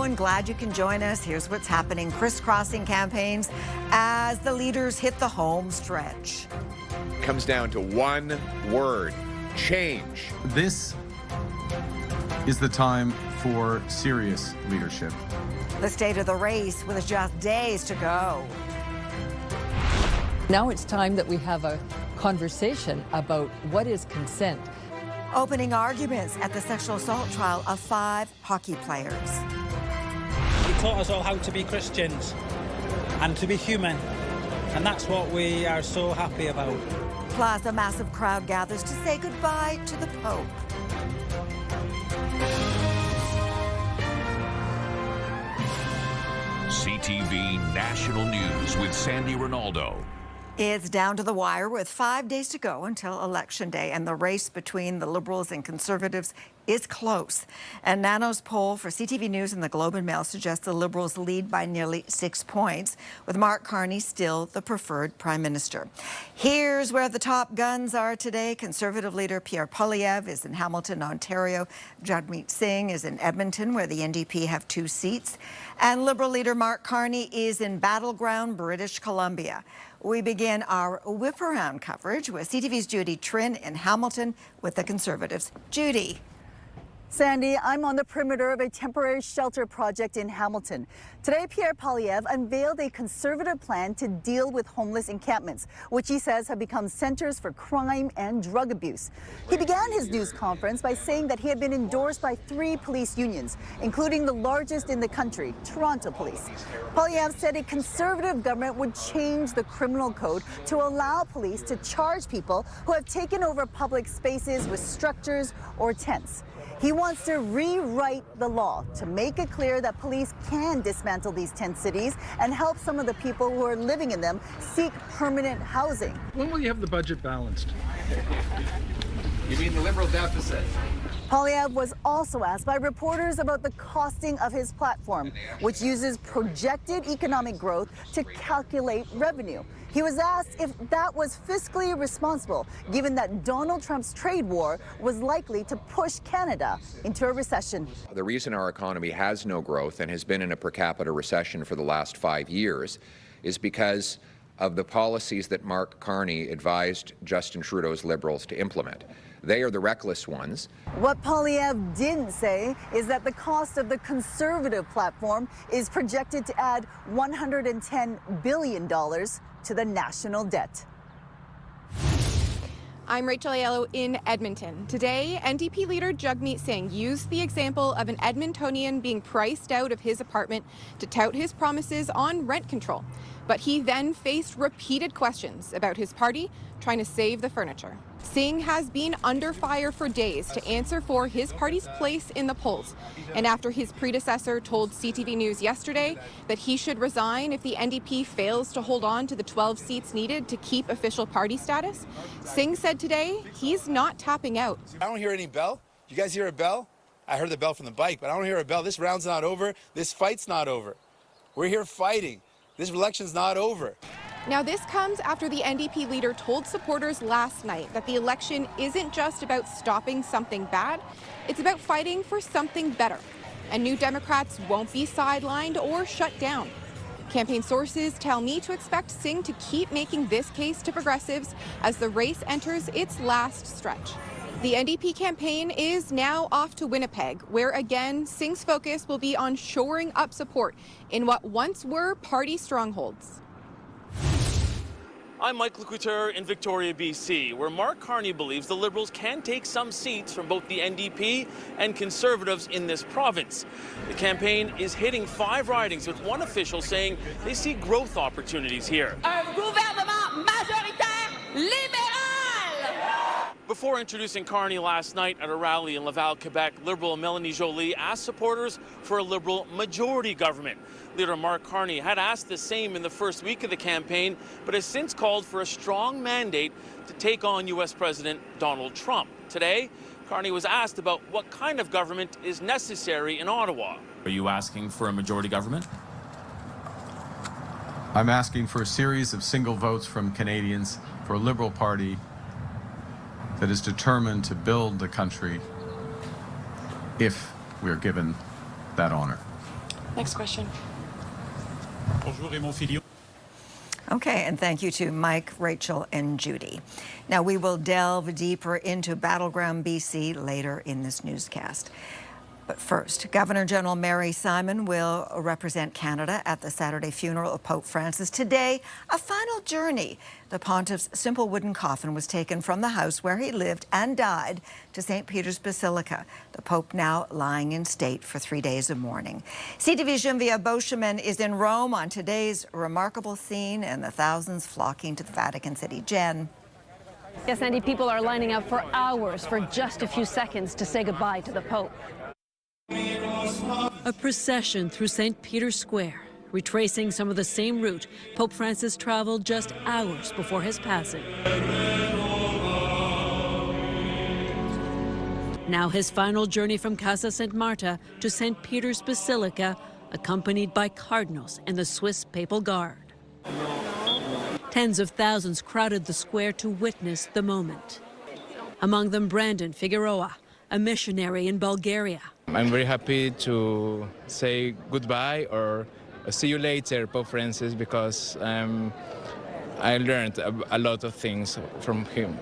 Hello and glad you can join us. Here's what's happening. Crisscrossing campaigns as the leaders hit the home stretch. Comes down to one word: change. This is the time for serious leadership. The state of the race with just days to go. Now it's time that we have a conversation about what is consent. Opening arguments at the sexual assault trial of 5 hockey players. He taught us all how to be Christians and to be human, and that's what we are so happy about. Plus, a massive crowd gathers to say goodbye to the Pope. CTV National News with Sandy Ronaldo. It's down to the wire with 5 days to go until Election Day, and the race between the Liberals and Conservatives is close. And Nano's poll for CTV News and the Globe and Mail suggests the Liberals lead by nearly 6 points, with Mark Carney still the preferred Prime Minister. Here's where the top guns are today. Conservative leader Pierre Poilievre is in Hamilton, Ontario. Jagmeet Singh is in Edmonton, where the NDP have 2 seats. And Liberal leader Mark Carney is in Battleground, British Columbia. We begin our whip-around coverage with CTV's Judy Trin in Hamilton with the Conservatives. Judy. Sandy, I'm on the perimeter of a temporary shelter project in Hamilton. Today, Pierre Poilievre unveiled a Conservative plan to deal with homeless encampments, which he says have become centers for crime and drug abuse. He began his news conference by saying that he had been endorsed by 3 police unions, including the largest in the country, Toronto Police. Poilievre said a Conservative government would change the criminal code to allow police to charge people who have taken over public spaces with structures or tents. He wants to rewrite the law to make it clear that police can dismantle these tent cities and help some of the people who are living in them seek permanent housing. When will you have the budget balanced? You mean the Liberal deficit? Poilievre was also asked by reporters about the costing of his platform, which uses projected economic growth to calculate revenue. He was asked if that was fiscally responsible, given that Donald Trump's trade war was likely to push Canada into a recession. The reason our economy has no growth and has been in a per capita recession for the last 5 years is because of the policies that Mark Carney advised Justin Trudeau's Liberals to implement. They are the reckless ones. What Poilievre didn't say is that the cost of the Conservative platform is projected to add $110 billion to the national debt. I'm Rachel Aiello in Edmonton. Today, NDP leader Jagmeet Singh used the example of an Edmontonian being priced out of his apartment to tout his promises on rent control. But he then faced repeated questions about his party trying to save the furniture. Singh has been under fire for days to answer for his party's place in the polls. And after his predecessor told CTV News yesterday that he should resign if the NDP fails to hold on to the 12 seats needed to keep official party status, Singh said today he's not tapping out. I don't hear any bell. You guys hear a bell? I heard the bell from the bike, but I don't hear a bell. This round's not over. This fight's not over. We're here fighting. This election's not over. Now, this comes after the NDP leader told supporters last night that the election isn't just about stopping something bad, it's about fighting for something better. And New Democrats won't be sidelined or shut down. Campaign sources tell me to expect Singh to keep making this case to progressives as the race enters its last stretch. The NDP campaign is now off to Winnipeg, where again, Singh's focus will be on shoring up support in what once were party strongholds. I'm Michael Couture in Victoria, BC, where Mark Carney believes the Liberals can take some seats from both the NDP and Conservatives in this province. The campaign is hitting 5 ridings, with one official saying they see growth opportunities here. Un gouvernement majoritaire libéral! Before introducing Carney last night at a rally in Laval, Quebec, Liberal Mélanie Joly asked supporters for a Liberal majority government. Leader Mark Carney had asked the same in the first week of the campaign, but has since called for a strong mandate to take on U.S. President Donald Trump. Today, Carney was asked about what kind of government is necessary in Ottawa. Are you asking for a majority government? I'm asking for a series of single votes from Canadians for a Liberal Party that is determined to build the country if we're given that honor. Next question. Bonjour, Raymond Filio. Okay, and thank you to Mike, Rachel, and Judy. Now, we will delve deeper into Battleground BC later in this newscast. But first, Governor General Mary Simon will represent Canada at the Saturday funeral of Pope Francis. Today, a final journey. The pontiff's simple wooden coffin was taken from the house where he lived and died to St. Peter's Basilica. The Pope now lying in state for 3 days of mourning. CTV's Jagmeet Singh is in Rome on today's remarkable scene and the thousands flocking to the Vatican City. Jen. Yes, Andy, people are lining up for hours for just a few seconds to say goodbye to the Pope. A procession through St. Peter's Square, retracing some of the same route Pope Francis traveled just hours before his passing. Now his final journey from Casa St. Marta to St. Peter's Basilica, accompanied by cardinals and the Swiss Papal Guard. Tens of thousands crowded the square to witness the moment. Among them Brandon Figueroa, a missionary in Bulgaria. I'm very happy to say goodbye or see you later, Pope Francis, because I learned a lot of things from him.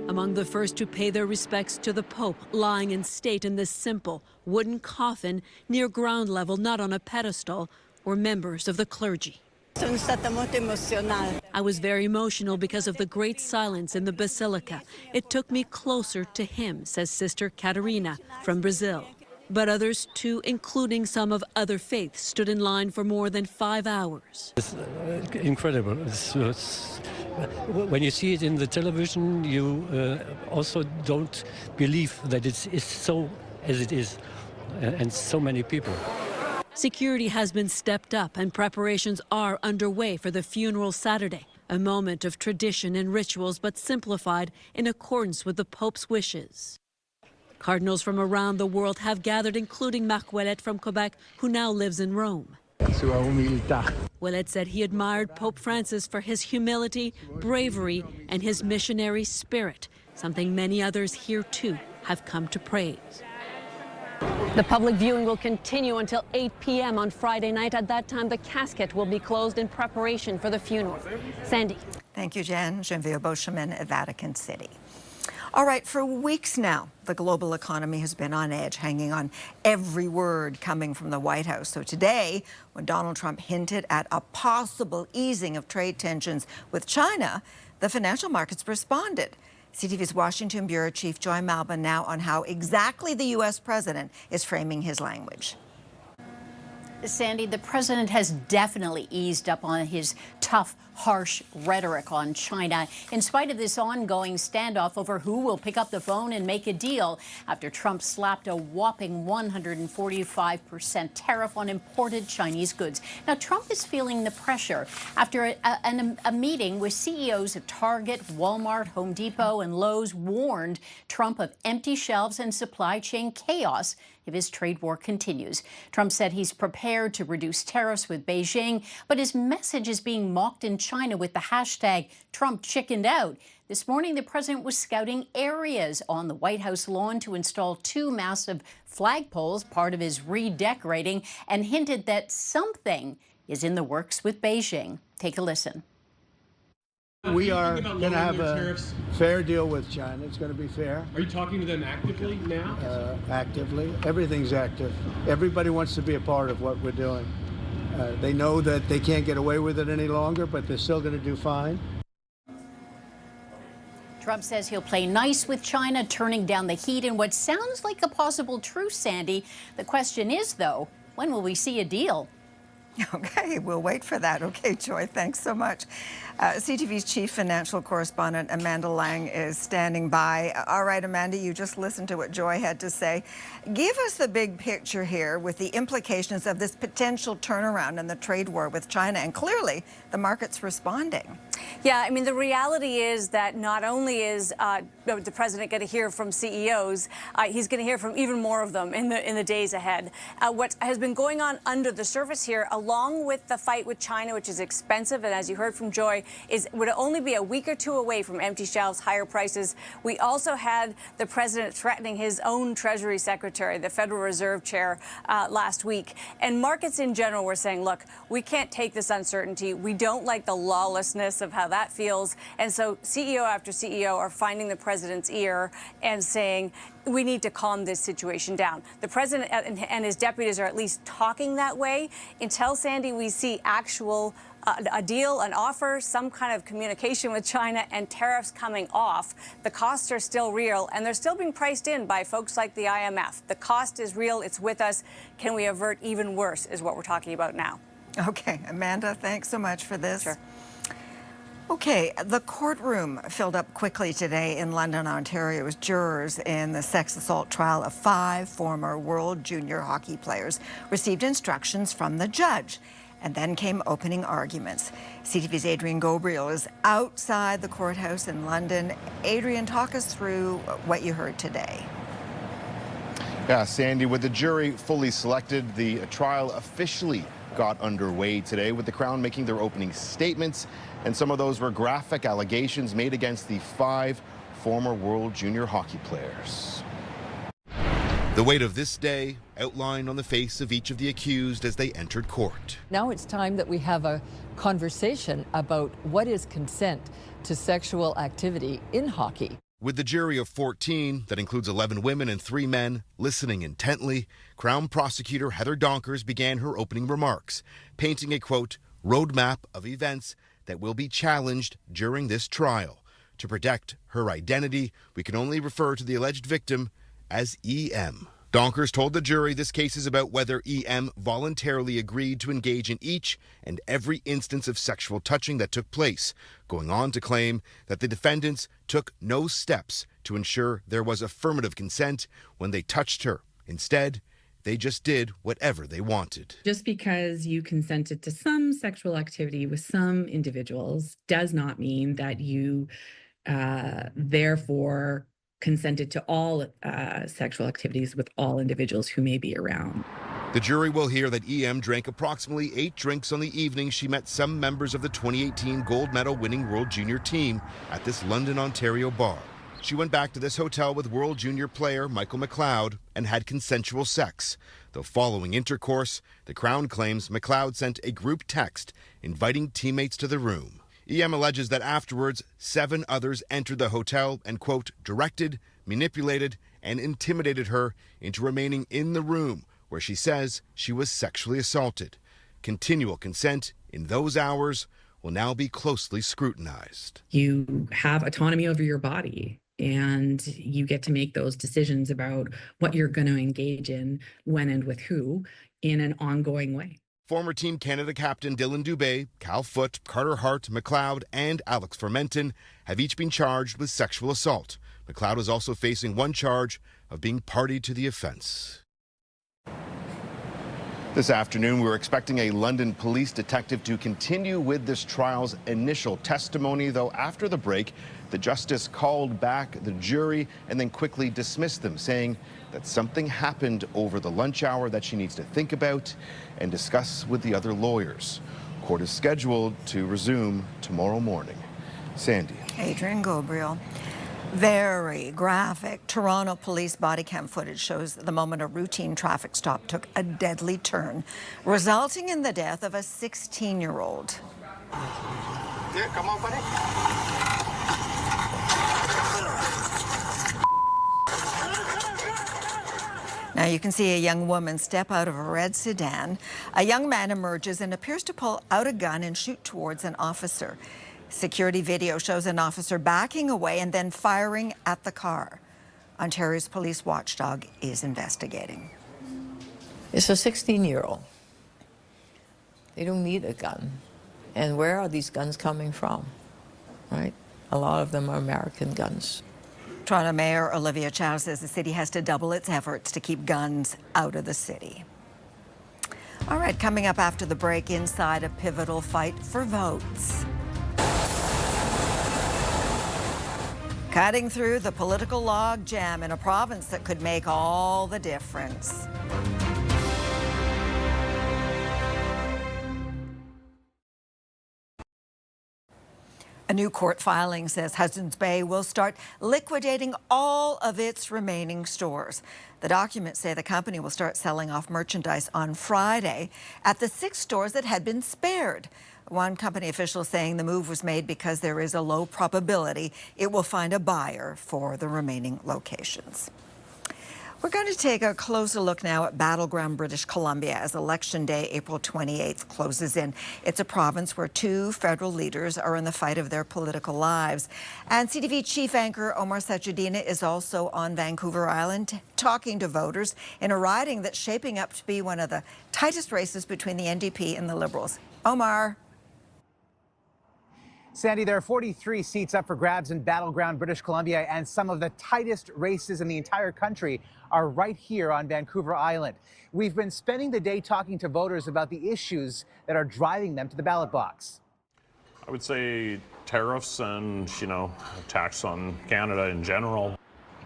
Among the first to pay their respects to the Pope, lying in state in this simple wooden coffin near ground level, not on a pedestal, were members of the clergy. I was very emotional because of the great silence in the basilica. It took me closer to him, says Sister Catarina from Brazil. But others too, including some of other faiths, stood in line for more than 5 hours. It's incredible. When you see it in the television, you also don't believe that it's so as it is, and so many people. Security has been stepped up and preparations are underway for the funeral Saturday, a moment of tradition and rituals but simplified in accordance with the Pope's wishes. Cardinals from around the world have gathered, including Marc Ouellet from Quebec, who now lives in Rome. Ouellet said he admired Pope Francis for his humility, bravery, and his missionary spirit, something many others here too have come to praise. The public viewing will continue until 8 p.m. on Friday night. At that time, the casket will be closed in preparation for the funeral. Sandy. Thank you, Jen. Jagmeet Singh at Vatican City. All right, for weeks now, the global economy has been on edge, hanging on every word coming from the White House. So today, when Donald Trump hinted at a possible easing of trade tensions with China, the financial markets responded. CTV's Washington Bureau Chief Joy Malbon now on how exactly the U.S. president is framing his language. Sandy, the president has definitely eased up on his tough, harsh rhetoric on China, in spite of this ongoing standoff over who will pick up the phone and make a deal after Trump slapped a whopping 145% tariff on imported Chinese goods. Now, Trump is feeling the pressure after a meeting with CEOs of Target, Walmart, Home Depot, and Lowe's warned Trump of empty shelves and supply chain chaos if his trade war continues. Trump said he's prepared to reduce tariffs with Beijing, but his message is being mocked in China with the hashtag Trump chickened out. This morning, the president was scouting areas on the White House lawn to install 2 massive flagpoles, part of his redecorating, and hinted that something is in the works with Beijing. Take a listen. We are going to have a fair deal with China. It's going to be fair. Are you talking to them actively now? Actively. Everything's active. Everybody wants to be a part of what we're doing. They know that they can't get away with it any longer, but they're still going to do fine. Trump says he'll play nice with China, turning down the heat in what sounds like a possible truce, Sandy. The question is, though, when will we see a deal? Okay, we'll wait for that. Okay, Joy, thanks so much. CTV's chief financial correspondent, Amanda Lang, is standing by. All right, Amanda, you just listened to what Joy had to say. Give us the big picture here with the implications of this potential turnaround in the trade war with China, and clearly the market's responding. Yeah, I mean, the reality is that not only is the president going to hear from CEOs, he's going to hear from even more of them in the days ahead. What has been going on under the surface here, along with the fight with China, which is expensive, and as you heard from Joy, would only be a week or two away from empty shelves, higher prices. We also had the president threatening his own Treasury Secretary, the Federal Reserve Chair, last week. And markets in general were saying, look, we can't take this uncertainty. We don't like the lawlessness of how that feels. And so CEO after CEO are finding the president's ear and saying, we need to calm this situation down. The president and his deputies are at least talking that way. Until, Sandy, we see actual a deal, an offer, some kind of communication with China and tariffs coming off, the costs are still real, and they're still being priced in by folks like the IMF. The cost is real. It's with us. Can we avert even worse is what we're talking about now. Okay, Amanda, thanks so much for this. Sure. Okay, the courtroom filled up quickly today in London, Ontario, as jurors in the sex assault trial of 5 former World Junior hockey players received instructions from the judge. And then came opening arguments. CTV's Adrian Gabriel is outside the courthouse in London. Adrian, talk us through what you heard today. Yeah, Sandy, with the jury fully selected, the trial officially got underway today, with the Crown making their opening statements. And some of those were graphic allegations made against the 5 former World Junior hockey players. The weight of this day outlined on the face of each of the accused as they entered court. Now it's time that we have a conversation about what is consent to sexual activity in hockey. With the jury of 14, that includes 11 women and 3 men, listening intently, Crown Prosecutor Heather Donkers began her opening remarks, painting a, quote, roadmap of events that will be challenged during this trial. To protect her identity, we can only refer to the alleged victim as EM. Donkers told the jury this case is about whether EM voluntarily agreed to engage in each and every instance of sexual touching that took place, going on to claim that the defendants took no steps to ensure there was affirmative consent when they touched her. Instead, they just did whatever they wanted. Just because you consented to some sexual activity with some individuals does not mean that you therefore consented to all sexual activities with all individuals who may be around. The jury will hear that EM drank approximately 8 drinks on the evening she met some members of the 2018 gold medal winning World Junior team at this London, Ontario bar. She went back to this hotel with World Junior player Michael McLeod and had consensual sex. Though following intercourse, the Crown claims McLeod sent a group text inviting teammates to the room. EM alleges that afterwards, 7 others entered the hotel and, quote, directed, manipulated, and intimidated her into remaining in the room where she says she was sexually assaulted. Continual consent in those hours will now be closely scrutinized. You have autonomy over your body, and you get to make those decisions about what you're going to engage in, when and with who, in an ongoing way. Former Team Canada captain Dylan Dubé, Cal Foote, Carter Hart, McLeod, and Alex Fermenton have each been charged with sexual assault. McLeod is also facing 1 charge of being party to the offense. This afternoon, we were expecting a London police detective to continue with this trial's initial testimony, though after the break, the justice called back the jury and then quickly dismissed them, saying that something happened over the lunch hour that she needs to think about and discuss with the other lawyers. Court is scheduled to resume tomorrow morning. Sandy. Adrian Gabriel. Very graphic. Toronto police body cam footage shows the moment a routine traffic stop took a deadly turn, resulting in the death of a 16-year-old. Yeah, come on, buddy. Now you can see a young woman step out of a red sedan. A young man emerges and appears to pull out a gun and shoot towards an officer. Security video shows an officer backing away and then firing at the car. Ontario's police watchdog is investigating. It's a 16-year-old. They don't need a gun. And where are these guns coming from, right? A lot of them are American guns. Toronto Mayor Olivia Chow says the city has to double its efforts to keep guns out of the city. All right, coming up after the break, inside a pivotal fight for votes. Cutting through the political logjam in a province that could make all the difference. A new court filing says Hudsons Bay will start liquidating all of its remaining stores. The documents say the company will start selling off merchandise on Friday at the 6 stores that had been spared. One company official saying the move was made because there is a low probability it will find a buyer for the remaining locations. We're going to take a closer look now at Battleground British Columbia as Election Day, April 28th, closes in. It's a province where 2 federal leaders are in the fight of their political lives. And CTV chief anchor Omar Sachedina is also on Vancouver Island talking to voters in a riding that's shaping up to be one of the tightest races between the NDP and the Liberals. Omar. Sandy, there are 43 seats up for grabs in Battleground, British Columbia, and some of the tightest races in the entire country are right here on Vancouver Island. We've been spending the day talking to voters about the issues that are driving them to the ballot box. I would say tariffs and, tax on Canada in general.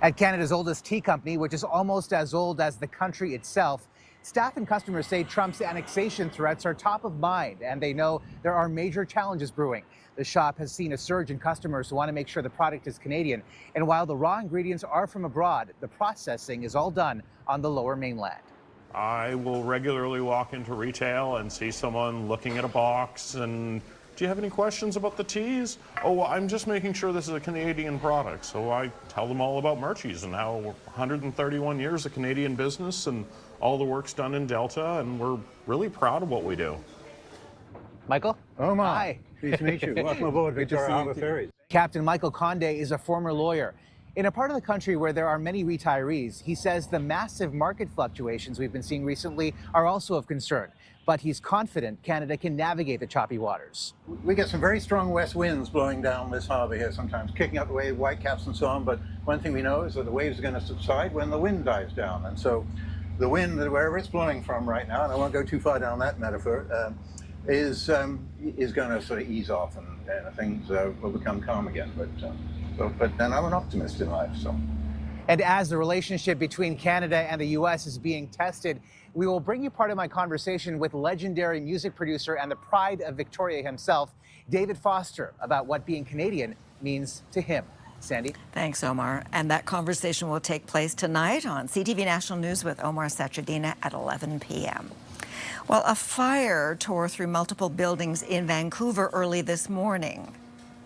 At Canada's oldest tea company, which is almost as old as the country itself, staff and customers say Trump's annexation threats are top of mind, and they know there are major challenges brewing. The shop has seen a surge in customers who want to make sure the product is Canadian. And while the raw ingredients are from abroad, the processing is all done on the Lower Mainland. I will regularly walk into retail and see someone looking at a box and, do you have any questions about the teas? Oh, I'm just making sure this is a Canadian product. So I tell them all about Murchie's and how 131 years of Canadian business and all the work's done in Delta, and we're really proud of what we do. Michael? Omar. Hi. Nice to meet you. Welcome aboard Victoria Harbour Ferries. Captain Michael Conde is a former lawyer. In a part of the country where there are many retirees, he says the massive market fluctuations we've been seeing recently are also of concern. But he's confident Canada can navigate the choppy waters. We get some very strong west winds blowing down this harbour here sometimes, kicking up the wave, whitecaps and so on. But one thing we know is that the waves are going to subside when the wind dies down. And so the wind, wherever it's blowing from right now, and I won't go too far down that metaphor, is going to sort of ease off and things will become calm again. But then I'm an optimist in life. So. And as the relationship between Canada and the U.S. is being tested, we will bring you part of my conversation with legendary music producer and the pride of Victoria himself, David Foster, about what being Canadian means to him. Sandy? Thanks, Omar. And that conversation will take place tonight on CTV National News with Omar Sachedina at 11 p.m. Well, a fire tore through multiple buildings in Vancouver early this morning.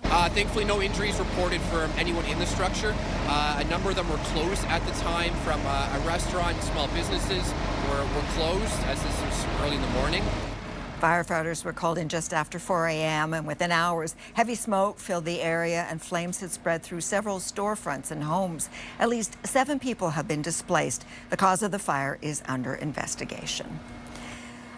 Thankfully, no injuries reported from anyone in the structure. A number of them were closed at the time from a restaurant. Small businesses were closed as this was early in the morning. Firefighters were called in just after 4 a.m. and within hours, heavy smoke filled the area and flames had spread through several storefronts and homes. At least 7 people have been displaced. The cause of the fire is under investigation.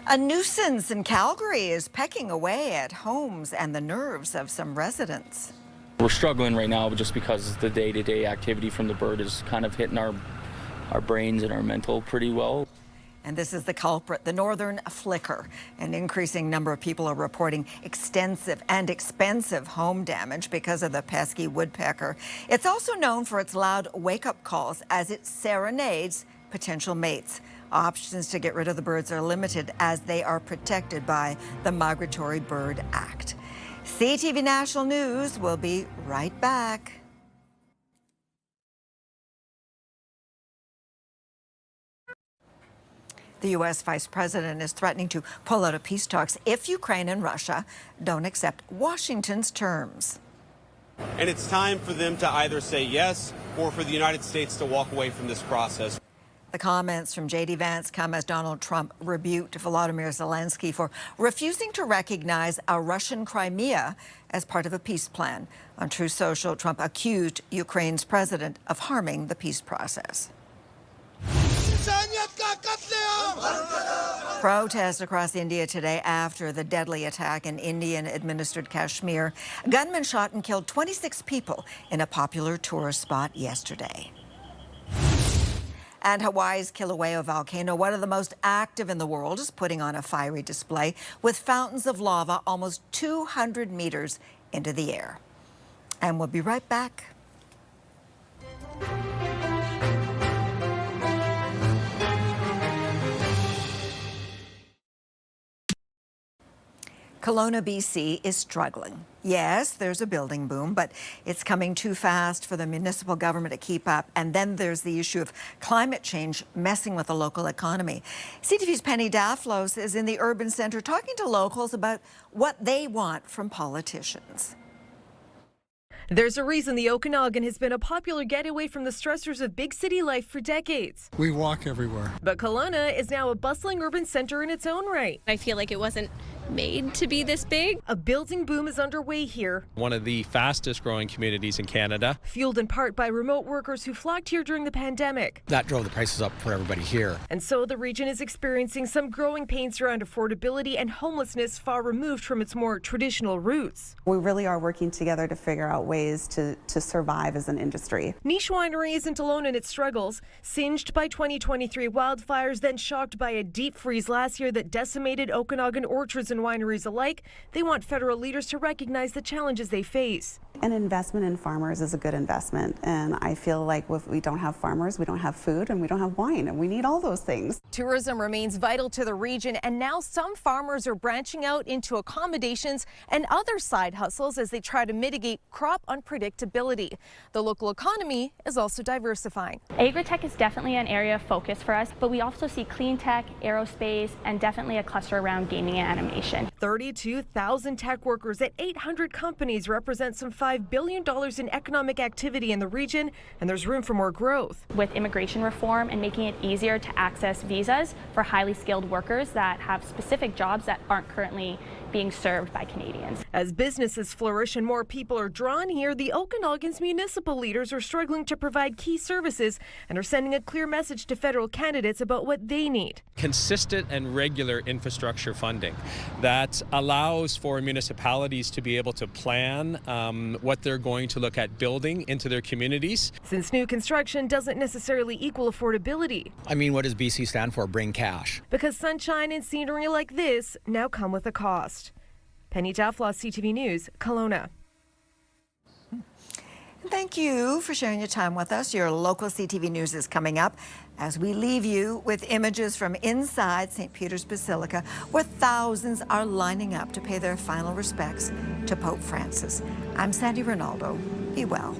A nuisance in Calgary is pecking away at homes and the nerves of some residents. We're struggling right now just because the day-to-day activity from the bird is kind of hitting our brains and our mental pretty well. And this is the culprit, the northern flicker. An increasing number of people are reporting extensive and expensive home damage because of the pesky woodpecker. It's also known for its loud wake-up calls as it serenades potential mates. Options to get rid of the birds are limited as they are protected by the Migratory Bird Act. CTV National News will be right back. The U.S. Vice President is threatening to pull out of peace talks if Ukraine and Russia don't accept Washington's terms. And it's time for them to either say yes or for the United States to walk away from this process. The comments from J.D. Vance come as Donald Trump rebuked Volodymyr Zelensky for refusing to recognize a Russian Crimea as part of a peace plan. On Truth Social, Trump accused Ukraine's president of harming the peace process. Protests across India today after the deadly attack in Indian-administered Kashmir. Gunmen shot and killed 26 people in a popular tourist spot yesterday. And Hawaii's Kilauea volcano, one of the most active in the world, is putting on a fiery display with fountains of lava almost 200 meters into the air. And we'll be right back. Colona, BC is struggling. Yes, there's a building boom, but it's coming too fast for the municipal government to keep up. And then there's the issue of climate change messing with the local economy. CTV's Penny Daflos is in the urban centre talking to locals about what they want from politicians. There's a reason the Okanagan has been a popular getaway from the stressors of big city life for decades. We walk everywhere. But Colona is now a bustling urban center in its own right. I feel like it wasn't made to be this big. A building boom is underway here. One of the fastest growing communities in Canada. Fueled in part by remote workers who flocked here during the pandemic. That drove the prices up for everybody here. And so the region is experiencing some growing pains around affordability and homelessness far removed from its more traditional roots. We really are working together to figure out ways to survive as an industry. Niche Winery isn't alone in its struggles. Singed by 2023 wildfires, then shocked by a deep freeze last year that decimated Okanagan orchards and wineries alike, they want federal leaders to recognize the challenges they face. An investment in farmers is a good investment, and I feel like if we don't have farmers, we don't have food and we don't have wine, and we need all those things. Tourism remains vital to the region, and now some farmers are branching out into accommodations and other side hustles as they try to mitigate crop unpredictability. The local economy is also diversifying. Agritech is definitely an area of focus for us, but we also see clean tech, aerospace, and definitely a cluster around gaming and animation. 32,000 tech workers at 800 companies represent some $5 billion in economic activity in the region, and there's room for more growth. With immigration reform and making it easier to access visas for highly skilled workers that have specific jobs that aren't currently being served by Canadians. As businesses flourish and more people are drawn here, the Okanagan's municipal leaders are struggling to provide key services and are sending a clear message to federal candidates about what they need. Consistent and regular infrastructure funding that allows for municipalities to be able to plan what they're going to look at building into their communities. Since new construction doesn't necessarily equal affordability. I mean, what does BC stand for? Bring cash. Because sunshine and scenery like this now come with a cost. Penny Daflos, CTV News, Colona. Thank you for sharing your time with us. Your local CTV News is coming up as we leave you with images from inside St. Peter's Basilica, where thousands are lining up to pay their final respects to Pope Francis. I'm Sandy Ronaldo. Be well.